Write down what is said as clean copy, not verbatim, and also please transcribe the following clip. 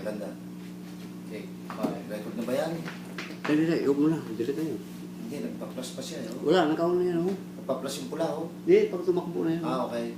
Maganda. Okay. Record na ba yan? Hindi, huwag mo na. Dilit na yun. Hindi, nagpa-plus pa siya. Oh. Wala, nakaon na yan. Oh. Nagpa-plus yung pula, oh. Hindi, pag tumakbo na yan. Ah, okay.